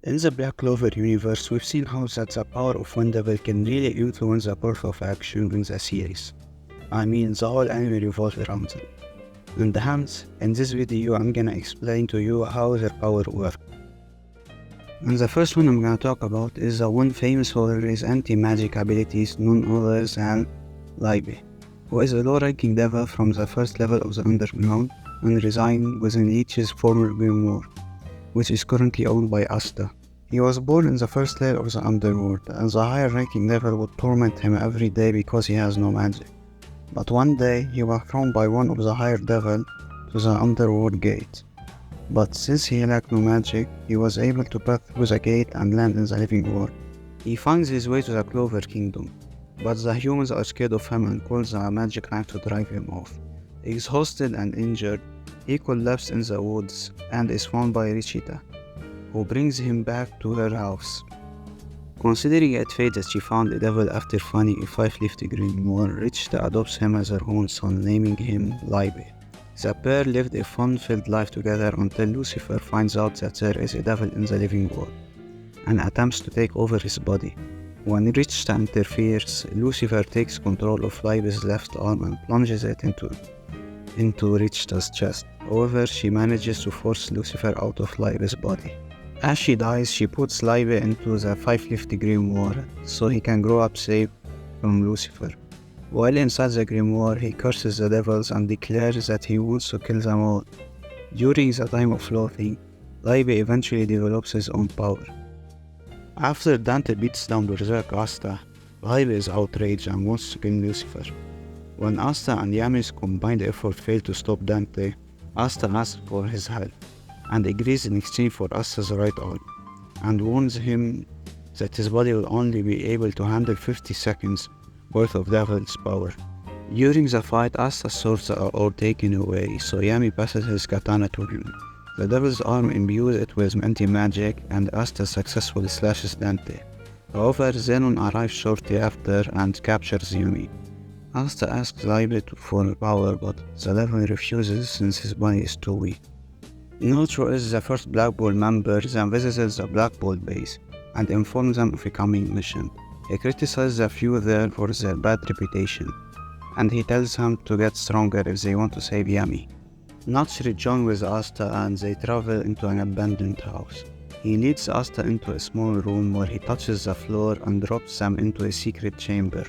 In the Black Clover universe, we've seen how that the power of one devil can really influence the course of action in the series. I mean, the whole anime revolves around them. And hence, in this video I'm gonna explain to you how their power works. And the first one I'm gonna talk about is the one famous for his anti-magic abilities, none other than Liebe, who is a low-ranking devil from the first level of the underground and residing within Lich's former grimoire, which is currently owned by Asta. He was born in the first layer of the underworld, and the higher-ranking devil would torment him every day because he has no magic. But one day, he was thrown by one of the higher devil to the underworld gate. But since he lacked no magic, he was able to pass through the gate and land in the living world. He finds his way to the Clover Kingdom, but the humans are scared of him and call the magic knife to drive him off. Exhausted and injured, he collapsed in the woods and is found by Richita, who brings him back to her house. Considering it fate that she found a devil after finding a 5-leaf grimoire, Richita adopts him as her own son, naming him Liebe. The pair lived a fun-filled life together until Lucifer finds out that there is a devil in the living world and attempts to take over his body. When Richita interferes, Lucifer takes control of Liebe's left arm and plunges it into Richita's chest. However, she manages to force Lucifer out of Liebe's body. As she dies, she puts Liebe into the 5-leaf grimoire so he can grow up safe from Lucifer. While inside the grimoire, he curses the devils and declares that he wants to kill them all. During the time of floating, Liebe eventually develops his own power. After Dante beats down Berserk Asta, Liebe is outraged and wants to kill Lucifer. When Asta and Yami's combined effort fail to stop Dante, Asta asks for his help and agrees in exchange for Asta's right arm, and warns him that his body will only be able to handle 50 seconds worth of devil's power. During the fight, Asta's swords are all taken away, so Yami passes his katana to him. The devil's arm imbues it with anti-magic, and Asta successfully slashes Dante. However, Zenon arrives shortly after and captures Yami. Asta asks Liebe for power, but the devil refuses since his body is too weak. Notro is the first Black Ball member, then visits the Black Ball base and informs them of a coming mission. He criticizes the few there for their bad reputation, and he tells them to get stronger if they want to save Yami. Notch rejoins with Asta and they travel into an abandoned house. He leads Asta into a small room where he touches the floor and drops them into a secret chamber.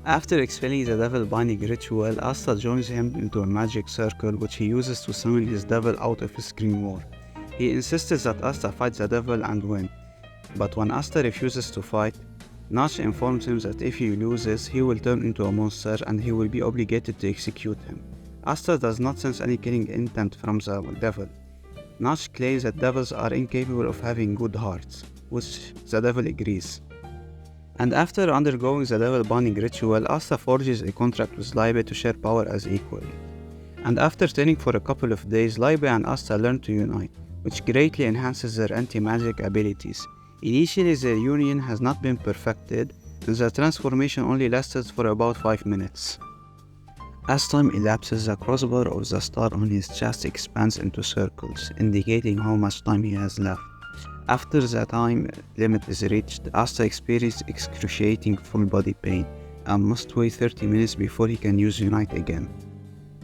After expelling the devil binding ritual, Asta joins him into a magic circle which he uses to summon his devil out of his grimoire. He insists that Asta fights the devil and win, but when Asta refuses to fight, Notch informs him that if he loses, he will turn into a monster and he will be obligated to execute him. Asta does not sense any killing intent from the devil. Notch claims that devils are incapable of having good hearts, which the devil agrees. And after undergoing the devil bonding ritual, Asta forges a contract with Liebe to share power as equally. And after training for a couple of days, Liebe and Asta learn to unite, which greatly enhances their anti-magic abilities. Initially, their union has not been perfected, and the transformation only lasted for about 5 minutes. As time elapses, the crossbar of the star on his chest expands into circles, indicating how much time he has left. After the time limit is reached, Asta experiences excruciating full body pain and must wait 30 minutes before he can use Unite again.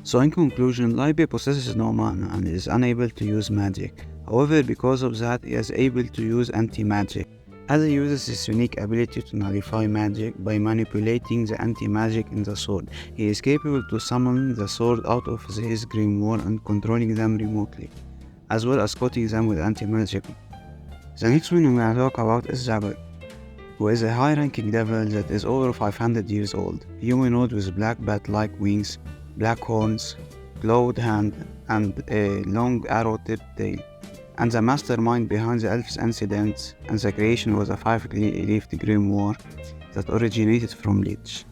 So in conclusion, Liebe possesses no mana and is unable to use magic. However, because of that, he is able to use anti-magic, as he uses his unique ability to nullify magic by manipulating the anti-magic in the sword. He is capable to summon the sword out of his grimoire and controlling them remotely, as well as coating them with anti-magic. The next one I'm going to talk about is Zabel, who is a high-ranking devil that is over 500 years old, humanoid with black bat-like wings, black horns, clawed hand, and a long arrow-tipped tail, and the mastermind behind the elf's incidents and the creation was a 5-leaf grimoire that originated from Lich.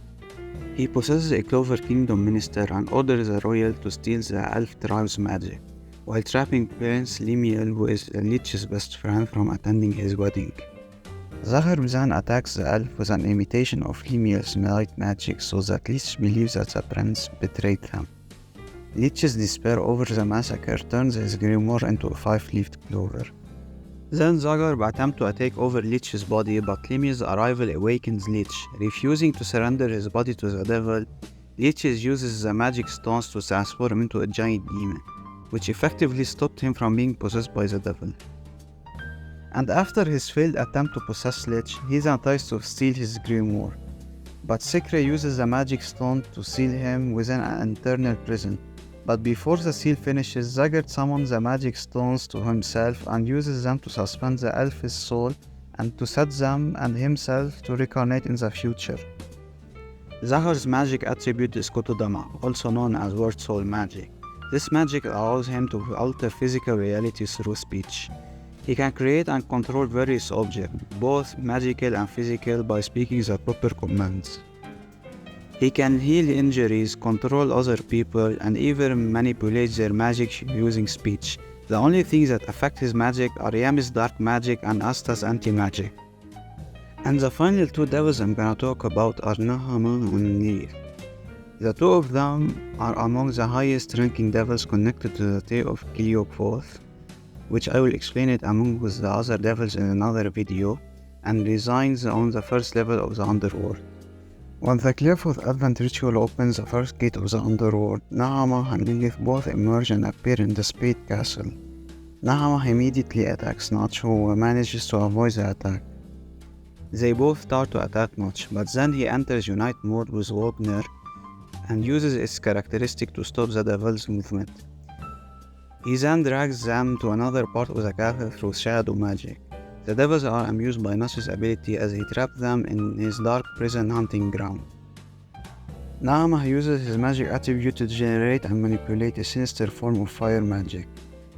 He possesses a Clover Kingdom minister and orders the royal to steal the elf tribe's magic, while trapping Prince Lemuel, who is Lich's best friend, from attending his wedding. Zahar then attacks the elf with an imitation of Lemuel's light magic so that Lich believes that the prince betrayed him. Lich's despair over the massacre turns his grimoire into a 5-leafed clover. Then Zagar attempts to take over Lich's body, but Limi's arrival awakens Lich. Refusing to surrender his body to the devil, Lich uses the magic stones to transform into a giant demon, which effectively stopped him from being possessed by the devil. And after his failed attempt to possess Lich, he then tries to steal his grimoire. But Sekre uses a magic stone to seal him within an internal prison. But before the seal finishes, Zagar summons the magic stones to himself and uses them to suspend the elf's soul and to set them and himself to reincarnate in the future. Zagar's magic attribute is Kotodama, also known as Word Soul magic. This magic allows him to alter physical reality through speech. He can create and control various objects, both magical and physical, by speaking the proper commands. He can heal injuries, control other people, and even manipulate their magic using speech. The only things that affect his magic are Yami's dark magic and Asta's anti-magic. And the final two devils I'm gonna talk about are Nahama and Lilith. The two of them are among the highest ranking devils connected to the tale of Cleophas, which I will explain it among with the other devils in another video, and resides on the first level of the underworld. When the Cleophas Advent ritual opens the first gate of the underworld, Nahama and Lilith both emerge and appear in the Spade Castle. Nahama immediately attacks Notch, who manages to avoid the attack. They both start to attack Notch, but then he enters Unite mode with Wagner and uses its characteristic to stop the devil's movement. He then drags them to another part of the castle through shadow magic. The devils are amused by Notch's ability as he traps them in his dark prison hunting ground. Nahama uses his magic attribute to generate and manipulate a sinister form of fire magic.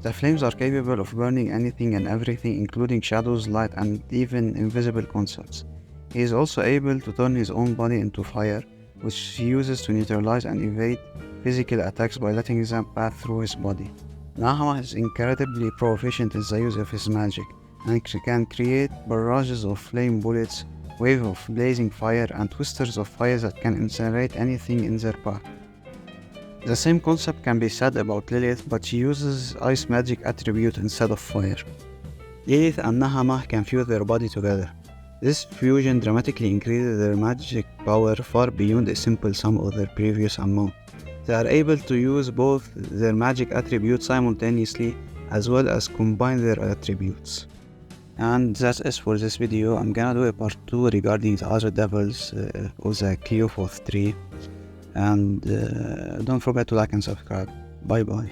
The flames are capable of burning anything and everything, including shadows, light, and even invisible concepts. He is also able to turn his own body into fire, which he uses to neutralize and evade physical attacks by letting them pass through his body. Nahama is incredibly proficient in the use of his magic, and can create barrages of flame bullets, waves of blazing fire, and twisters of fire that can incinerate anything in their path. The same concept can be said about Lilith, but she uses ice magic attribute instead of fire. Lilith and Nahama can fuse their body together. This fusion dramatically increases their magic power far beyond a simple sum of their previous amount. They are able to use both their magic attributes simultaneously, as well as combine their attributes. And that's it for this video. I'm gonna do a part 2 regarding the other devils of the Cleophas tree. And don't forget to like and subscribe. Bye bye.